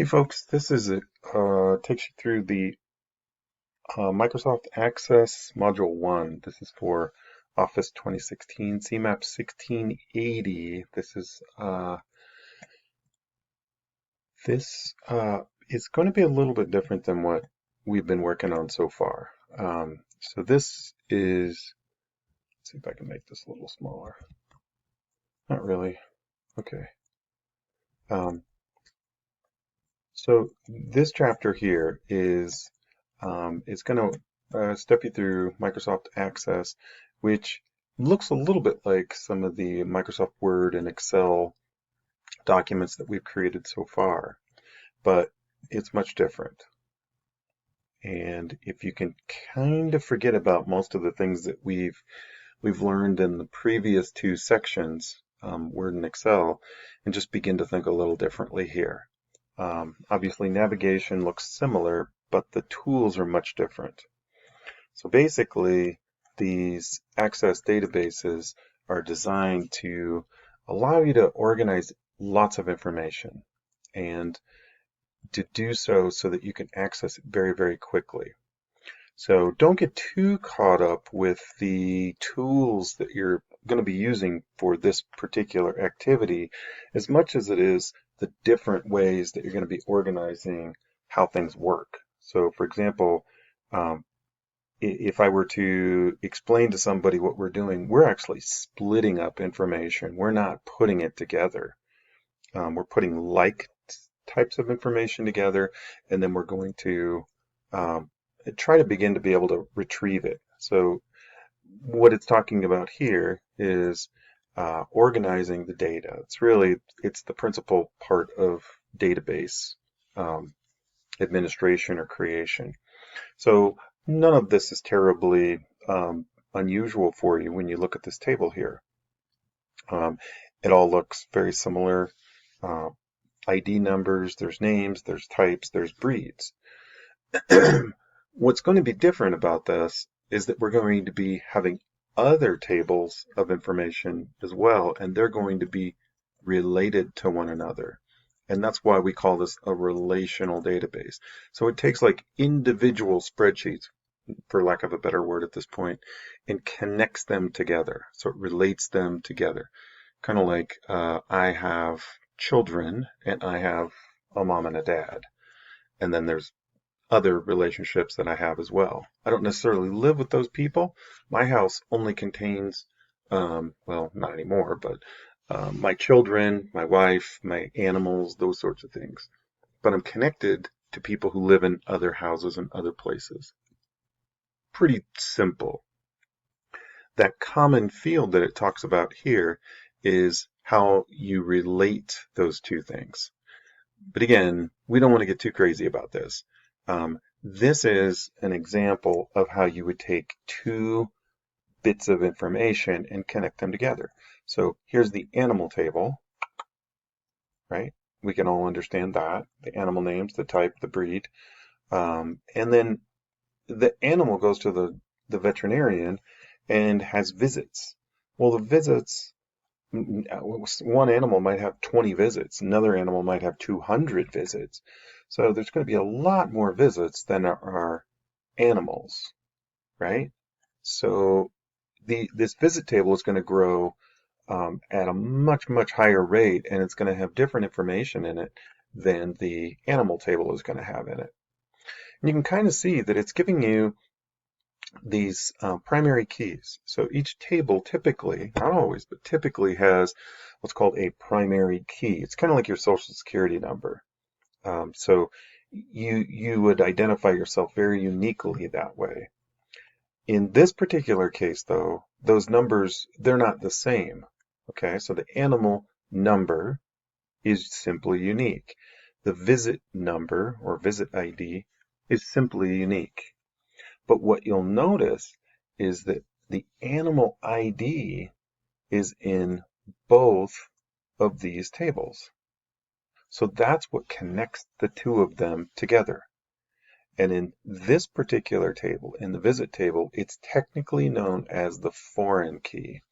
Hey folks, this is it. Takes you through the Microsoft Access Module 1. This is for Office 2016, CMAP 1680. This is going to be a little bit different than what we've been working on so far. So this is, let's see if I can make this a little smaller. Not really. Okay. Um, so this chapter here is going to step you through Microsoft Access, which looks a little bit like some of the Microsoft Word and Excel documents that we've created so far, but it's much different. And if you can kind of forget about most of the things that we've learned in the previous two sections, Word and Excel, and just begin to think a little differently here. Obviously, navigation looks similar, but the tools are much different. So basically, these access databases are designed to allow you to organize lots of information and to do so that you can access it very, very quickly. So don't get too caught up with the tools that you're going to be using for this particular activity as much as it is the different ways that you're going to be organizing how things work. So for example, if I were to explain to somebody what we're doing, we're actually splitting up information. We're not putting it together. We're putting like types of information together, and then we're going to try to begin to be able to retrieve it. So what it's talking about here is organizing the data. It's the principal part of database administration or creation. So none of this is terribly unusual for you when you look at this table here. It all looks very similar. ID numbers, there's names, there's types, there's breeds. What's going to be different about this is that we're going to be having other tables of information as well, and they're going to be related to one another. And that's why we call this a relational database. So it takes like individual spreadsheets, for lack of a better word at this point, and connects them together. So it relates them together. Kind of like I have children and I have a mom and a dad. And then there's other relationships that I have as well. I don't necessarily live with those people. My house only contains, well, not anymore, but my children, my wife, my animals, those sorts of things. But I'm connected to people who live in other houses and other places. Pretty simple. That common field that it talks about here is how you relate those two things. But again, we don't want to get too crazy about this. This is an example of how you would take two bits of information and connect them together. So here's the animal table, right? We can all understand that, the animal names, the type, the breed. And then the animal goes to the veterinarian and has visits. Well, the visits, one animal might have 20 visits, another animal might have 200 visits. So there's going to be a lot more visits than there are animals, right? So this visit table is going to grow at a much, much higher rate, and it's going to have different information in it than the animal table is going to have in it. And you can kind of see that it's giving you these primary keys. So each table typically, not always, but typically has what's called a primary key. It's kind of like your social security number. So you would identify yourself very uniquely that way. In this particular case, though, those numbers, they're not the same. Okay, so the animal number is simply unique. The visit number or visit ID is simply unique. But what you'll notice is that the animal ID is in both of these tables. So that's what connects the two of them together. And in this particular table, in the visit table, it's technically known as the foreign key.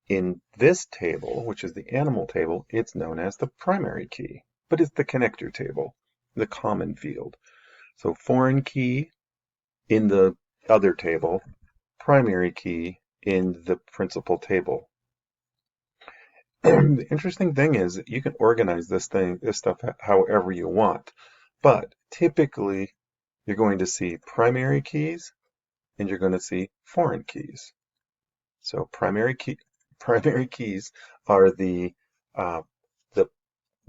In this table, which is the animal table, it's known as the primary key. but it's the connector table, the common field. So foreign key in the other table, primary key in the principal table. The interesting thing is that you can organize this stuff however you want, but typically you're going to see primary keys and you're going to see foreign keys. So primary keys are uh, the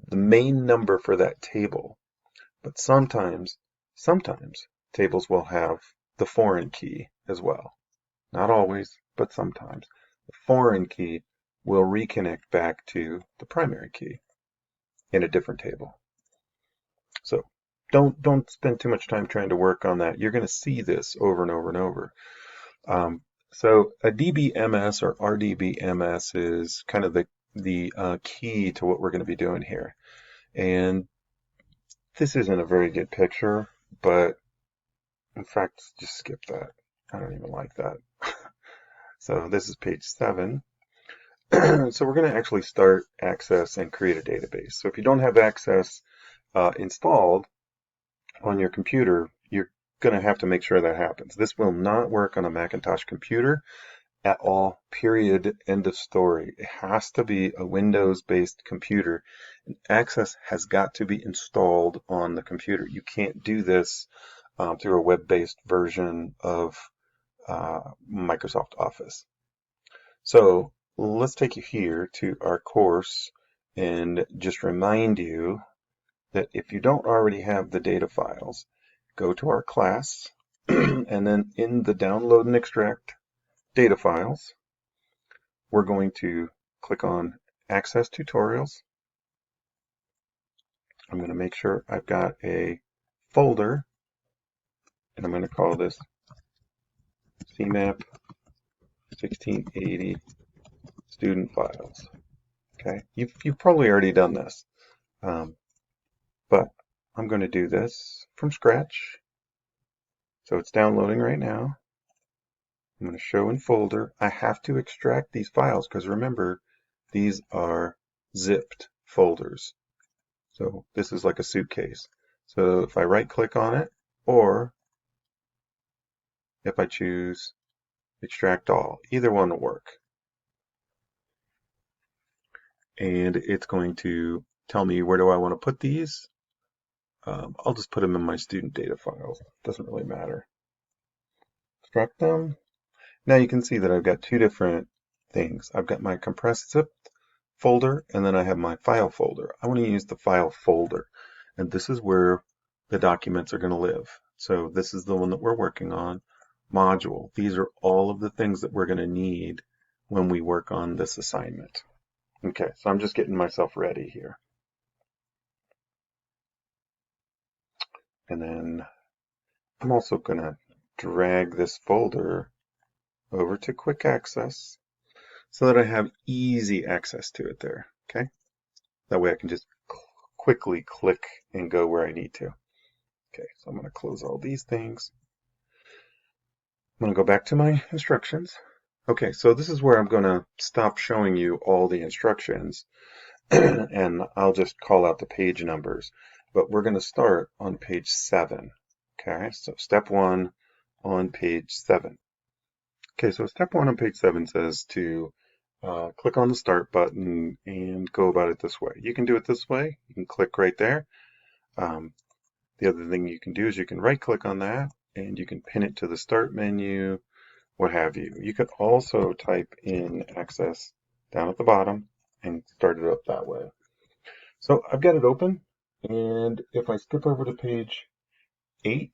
the main number for that table, but sometimes tables will have the foreign key as well. Not always, but sometimes. The foreign key will reconnect back to the primary key in a different table. So don't spend too much time trying to work on that. You're going to see this over and over and over. So a DBMS or RDBMS is kind of the key to what we're going to be doing here. And this isn't a very good picture, but in fact, just skip that. I don't even like that. So this is page 7. So we're going to actually start Access and create a database. So if you don't have Access installed on your computer, you're going to have to make sure that happens. This will not work on a Macintosh computer at all, period, end of story. It has to be a Windows-based computer. And Access has got to be installed on the computer. You can't do this through a web-based version of Microsoft Office. So let's take you here to our course and just remind you that if you don't already have the data files, go to our class and then in the download and extract data files, we're going to click on Access Tutorials. I'm going to make sure I've got a folder and I'm going to call this CMAP 1680 student files. Okay, you've probably already done this, but I'm going to do this from scratch. So it's downloading right now. I'm going to show in folder. I have to extract these files because remember, these are zipped folders. So this is like a suitcase. So if I right click on it, or if I choose extract all, either one will work. And it's going to tell me where do I want to put these. I'll just put them in my student data files. Doesn't really matter. Extract them. Now you can see that I've got two different things. I've got my compressed zip folder and then I have my file folder. I want to use the file folder, and this is where the documents are going to live. So this is the one that we're working on. Module. These are all of the things that we're going to need when we work on this assignment. Okay, so I'm just getting myself ready here. And then I'm also going to drag this folder over to Quick Access so that I have easy access to it there. Okay, that way I can just quickly click and go where I need to. Okay, so I'm going to close all these things. I'm going to go back to my instructions. Okay, so this is where I'm going to stop showing you all the instructions and I'll just call out the page numbers. But we're going to start on page 7. Okay, so step 1 on page 7. Okay, so step 1 on page 7 says to click on the start button and go about it this way. You can do it this way. You can click right there. The other thing you can do is you can right click on that and you can pin it to the start menu, what have you. You could also type in Access down at the bottom and start it up that way. So I've got it open, and if I skip over to page 8,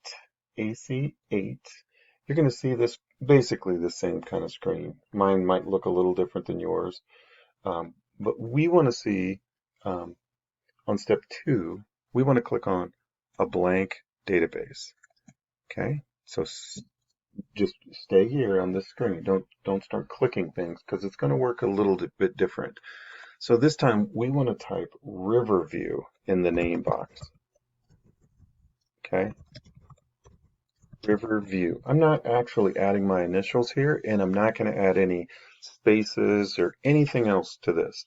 AC8, you're going to see this basically the same kind of screen. Mine might look a little different than yours, but we want to see on step 2, we want to click on a blank database. Okay, so just stay here on this screen. Don't start clicking things because it's going to work a little bit different. So this time we want to type Riverview in the name box. Okay, Riverview. I'm not actually adding my initials here, and I'm not going to add any spaces or anything else to this.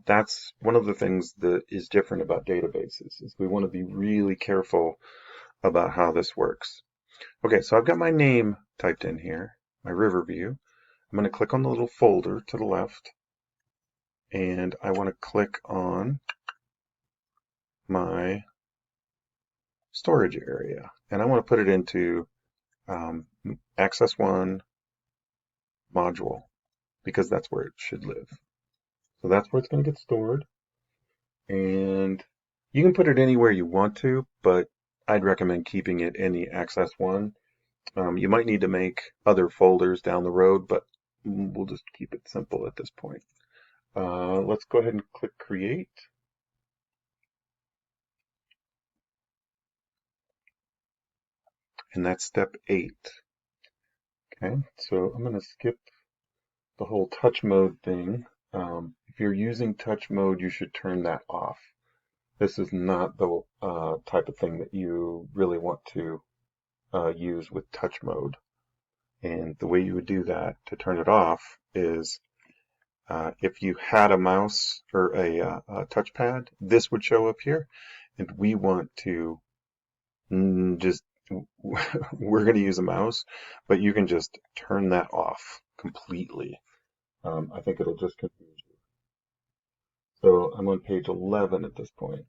That's one of the things that is different about databases, is we want to be really careful about how this works. Okay, so I've got my name typed in here, my Riverview. I'm going to click on the little folder to the left, and I want to click on my storage area, and I want to put it into Access 1 module, because that's where it should live. So that's where it's going to get stored, and you can put it anywhere you want to, but I'd recommend keeping it in the Access 1. You might need to make other folders down the road, but we'll just keep it simple at this point. Let's go ahead and click Create. And that's step 8. Okay, so I'm going to skip the whole touch mode thing. If you're using touch mode, you should turn that off. This is not the type of thing that you really want to use with touch mode. And the way you would do that to turn it off is if you had a mouse or a touchpad, this would show up here. And we want to just, we're going to use a mouse, but you can just turn that off completely. I think it'll just confuse you. So I'm on page 11 at this point.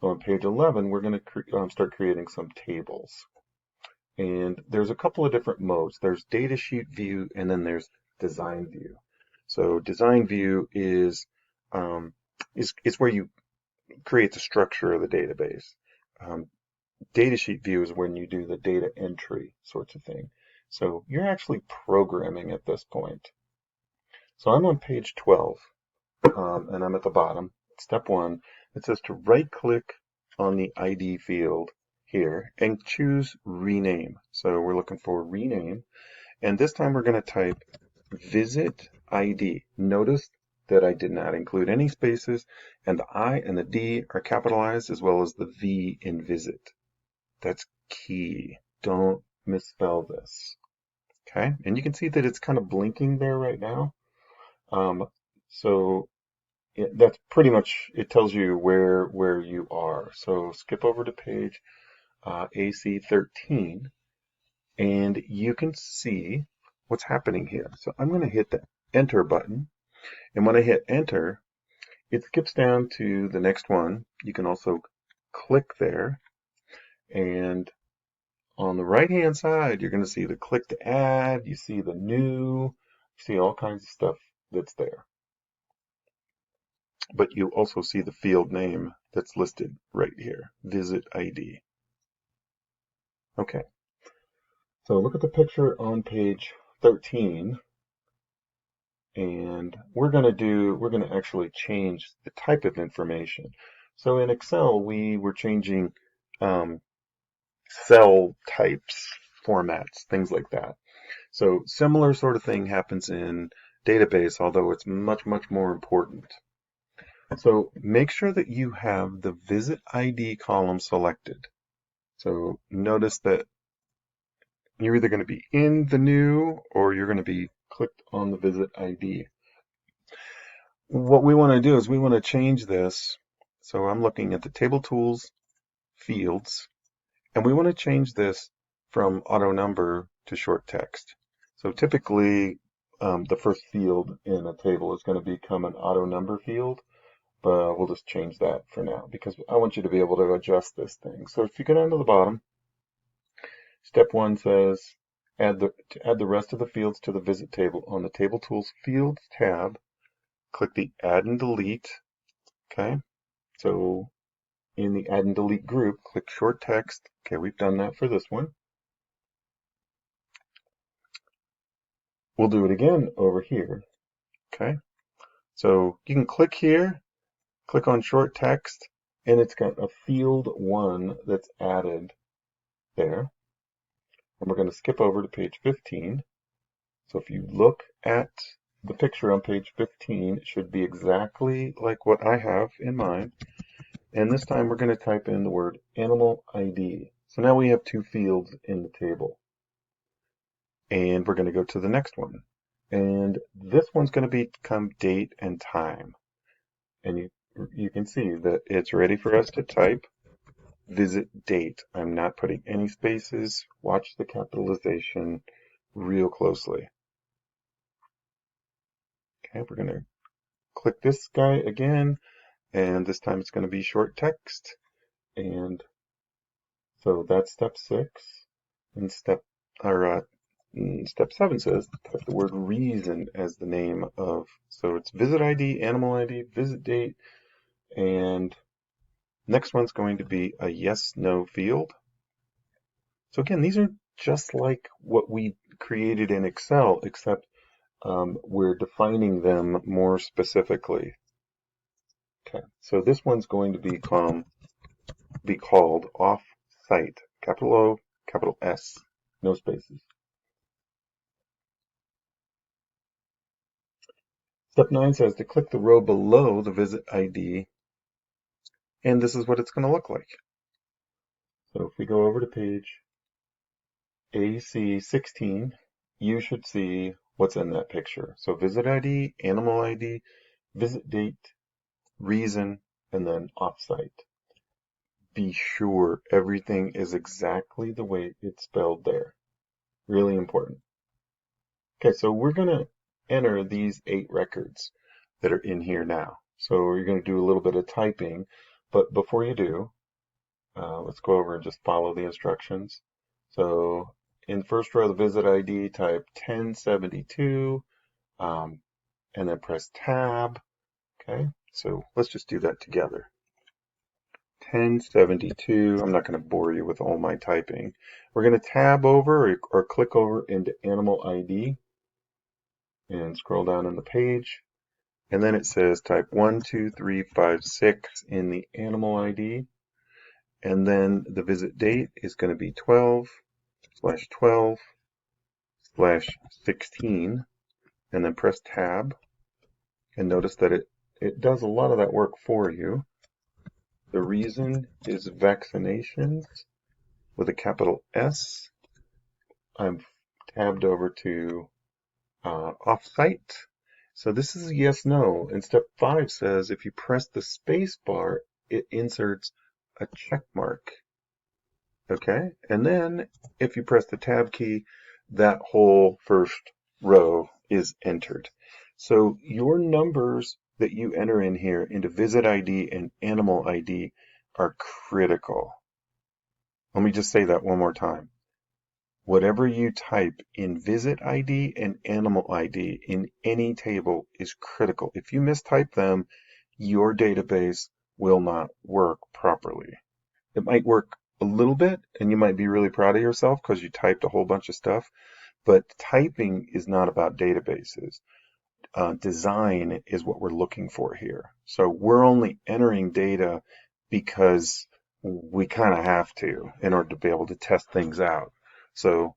So on page 11, we're going to start creating some tables. And there's a couple of different modes. There's Datasheet View, and then there's Design View. So Design View is where you create the structure of the database. Datasheet View is when you do the data entry sorts of thing. So you're actually programming at this point. So I'm on page 12, and I'm at the bottom. Step 1, it says to right-click on the ID field here and choose Rename. So we're looking for Rename, and this time we're going to type Visit ID. Notice that I did not include any spaces, and the I and the D are capitalized, as well as the V in Visit. That's key. Don't misspell this. Okay, and you can see that it's kind of blinking there right now. So that's pretty much, it tells you where you are. So skip over to page AC13, and you can see what's happening here. So I'm going to hit the Enter button, and when I hit Enter, it skips down to the next one. You can also click there, and on the right-hand side, you're going to see the click to add, you see the new, you see all kinds of stuff that's there. But you also see the field name that's listed right here, Visit ID. Okay, so look at the picture on page 13, and we're going to actually change the type of information. So in Excel, we were changing cell types, formats, things like that. So similar sort of thing happens in database, although it's much, much more important. So make sure that you have the Visit ID column selected. So notice that you're either going to be in the new or you're going to be clicked on the Visit ID. What we want to do is we want to change this. So I'm looking at the Table Tools fields, and we want to change this from auto number to short text. So typically, the first field in a table is going to become an auto number field, but we'll just change that for now because I want you to be able to adjust this thing. So if you go down to the bottom, step 1 says to add the rest of the fields to the visit table. On the Table Tools Fields tab, click the Add and Delete. Okay, so in the Add and Delete group, click Short Text. Okay, we've done that for this one. We'll do it again over here. Okay, so you can click here, click on Short Text, and it's got a field 1 that's added there. And we're going to skip over to page 15. So if you look at the picture on page 15, it should be exactly like what I have in mind. And this time we're going to type in the word animal ID. So now we have 2 fields in the table. And we're going to go to the next one. And this one's going to become date and time. And you can see that it's ready for us to type visit date. I'm not putting any spaces. Watch the capitalization real closely. Okay, we're going to click this guy again, and this time it's going to be short text. And so that's step 6. And step 7 says type the word reason as the name of, so it's visit ID, animal ID, visit date, and next one's going to be a yes/no field. So again, these are just like what we created in Excel, except we're defining them more specifically. Okay, so this one's going to be called off-site, capital O, capital S, no spaces. Step 9 says to click the row below the visit ID, and this is what it's going to look like. So if we go over to page AC16, you should see what's in that picture. So visit ID, animal ID, visit date, reason, and then offsite. Be sure everything is exactly the way it's spelled there. Really important. Okay, so we're going to enter these 8 records that are in here now. So you're going to do a little bit of typing, but before you do, let's go over and just follow the instructions. So in first row, the visit ID, type 1072, and then press tab. Okay, so let's just do that together. 1072, I'm not going to bore you with all my typing. We're going to tab over or click over into animal ID and scroll down on the page. And then it says type 12356 in the animal ID. And then the visit date is going to be 12/12/16. And then press tab. And notice that it does a lot of that work for you. The reason is vaccinations with a capital S. I'm tabbed over to offsite. So this is a yes/no. And step 5 says if you press the space bar, it inserts a check mark. Okay, and then if you press the tab key, that whole first row is entered. So your numbers that you enter in here into visit ID and animal ID are critical. Let me just say that one more time. Whatever you type in visit ID and animal ID in any table is critical. If you mistype them, your database will not work properly. It might work a little bit, and you might be really proud of yourself because you typed a whole bunch of stuff, but typing is not about databases. Design is what we're looking for here. So we're only entering data because we kind of have to in order to be able to test things out. So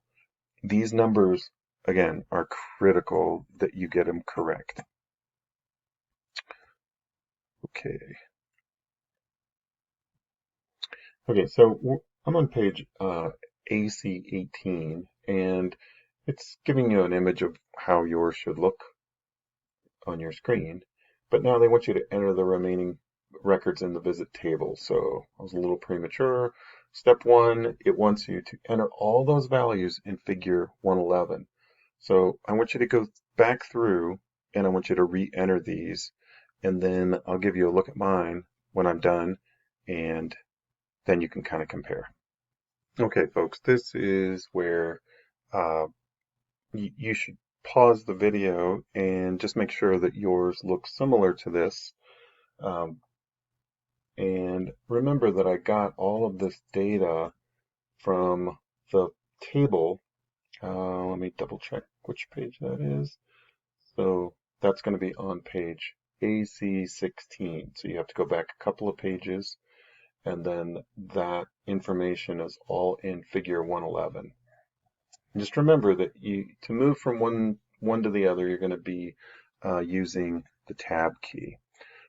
these numbers, again, are critical that you get them correct. Okay. Okay, so I'm on page AC18, and it's giving you an image of how yours should look on your screen. But now they want you to enter the remaining records in the visit table. So I was a little premature. Step 1, it wants you to enter all those values in figure 111. So I want you to go back through and I want you to re-enter these, and then I'll give you a look at mine when I'm done, and then you can kind of compare. Okay, folks, this is where you should pause the video and just make sure that yours looks similar to this. And remember that I got all of this data from the table. Let me double check which page that is. So that's going to be on page AC16. So you have to go back a couple of pages, and then that information is all in figure 111. And just remember that to move from one to the other, you're going to be using the tab key.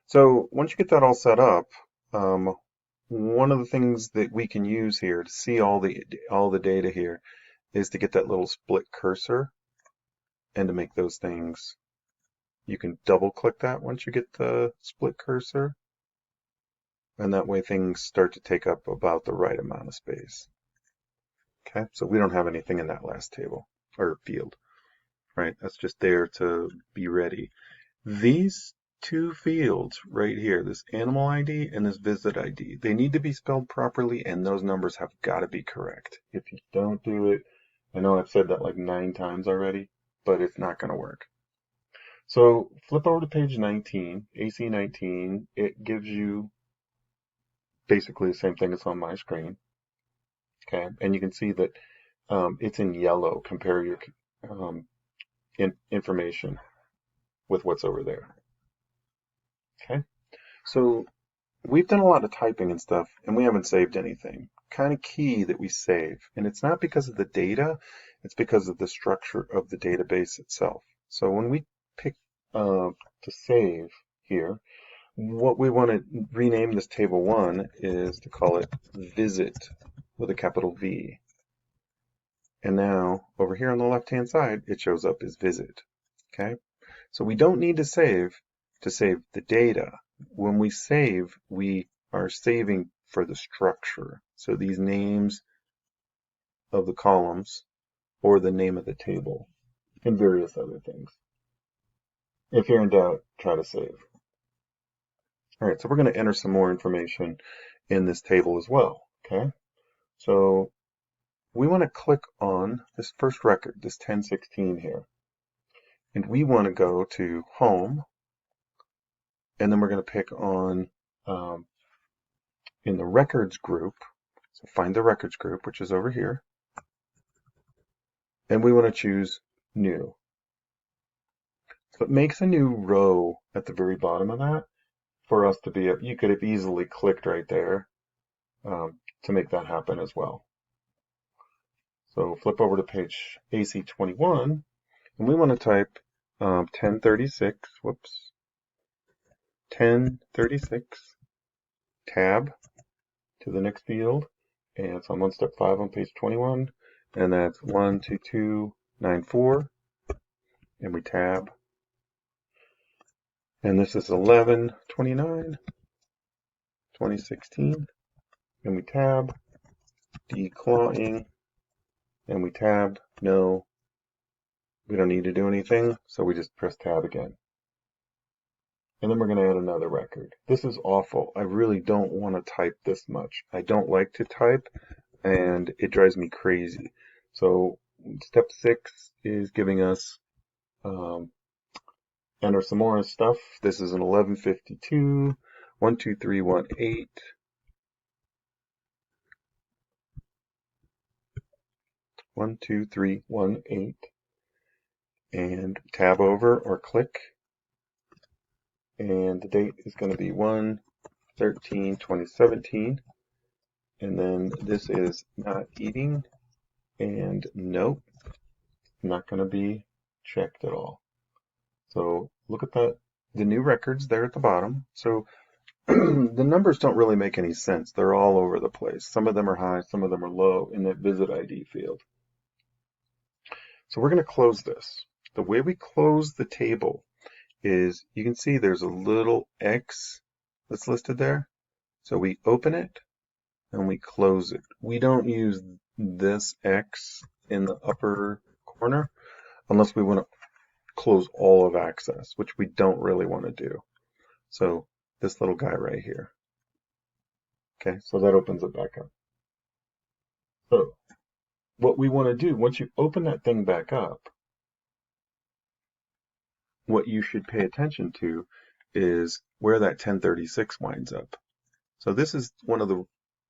So once you get that all set up, one of the things that we can use here to see all the data here is to get that little split cursor and to make those things You can double click that once you get the split cursor, and that way things start to take up about the right amount of space. Okay, so we don't have anything in that last table or field, right? That's just there to be ready. These two fields right here, this animal ID and this visit ID, they need to be spelled properly, and those numbers have got to be correct. If you don't do it, I know I've said that like 9 times already, but it's not going to work. So flip over to page 19, AC 19. It gives you basically the same thing that's on my screen. Okay, and you can see that it's in yellow. Compare your information with what's over there. Okay, so we've done a lot of typing and stuff, and we haven't saved anything. Kind of key that we save, and it's not because of the data, it's because of the structure of the database itself. So when we pick to save here, what we want to rename this table 1 is to call it visit with a capital V. And now over here on the left hand side, it shows up as visit. Okay, so we don't need to save the data. When we save, we are saving for the structure. So these names of the columns or the name of the table and various other things. If you're in doubt, try to save. All right, so we're going to enter some more information in this table as well. Okay, so we want to click on this first record, this 1016 here. And we want to go to home, and then we're going to pick on in the records group. So find the records group, which is over here. And we want to choose new. So it makes a new row at the very bottom of that for us to be, you could have easily clicked right there to make that happen as well. So flip over to page AC 21, and we want to type 1036, 1036, tab to the next field, and it's on 1 step 5 on page 21, and that's 12294, and we tab, and this is 1129 2016, and we tab, declawing, and we tab. No, we don't need to do anything, so we just press tab again. And then we're going to add another record. This is awful. I really don't want to type this much. I don't like to type, and it drives me crazy. So step 6 is giving us enter some more stuff. This is an 1152, 12318. 12318, and tab over or click, and the date is going to be 1/13/2017, and then this is not eating, and nope, not going to be checked at all. So look at that, the new records there at the bottom. So the numbers don't really make any sense. They're all over the place. Some of them are high, some of them are low in that visit ID field. So we're going to close this. The way we close the table is, you can see there's a little X that's listed there. So we open it and we close it. We don't use this X in the upper corner unless we want to close all of access, which we don't really want to do. So this little guy right here. Okay, so that opens it back up. So what we want to do, once you open that thing back up, what you should pay attention to is where that 1036 winds up. So this is one of the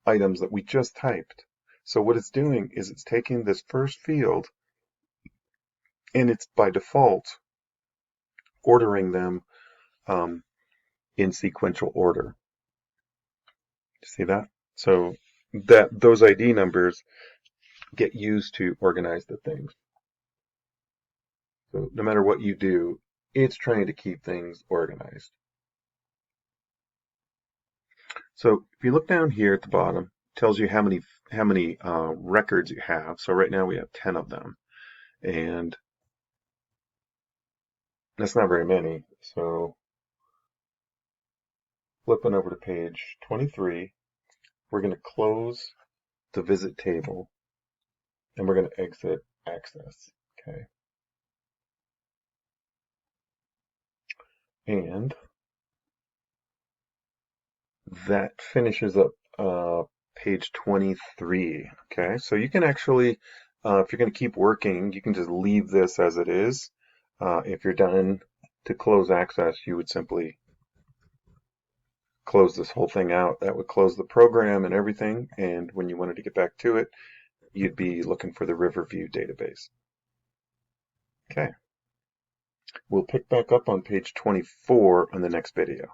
items that we just typed. So what it's doing is it's taking this first field and it's by default ordering them in sequential order. See that? So that those ID numbers get used to organize the things. So no matter what you do, it's trying to keep things organized. So if you look down here at the bottom, it tells you how many records you have. So right now we have 10 of them, and That's not very many. So flipping over to page 23, we're going to close the visit table and we're going to exit access. Okay. And that finishes up page 23. Okay. So you can actually, if you're going to keep working, you can just leave this as it is. If you're done to close access, you would simply close this whole thing out. That would close the program and everything. And when you wanted to get back to it, you'd be looking for the Riverview database. Okay. We'll pick back up on page 24 on the next video.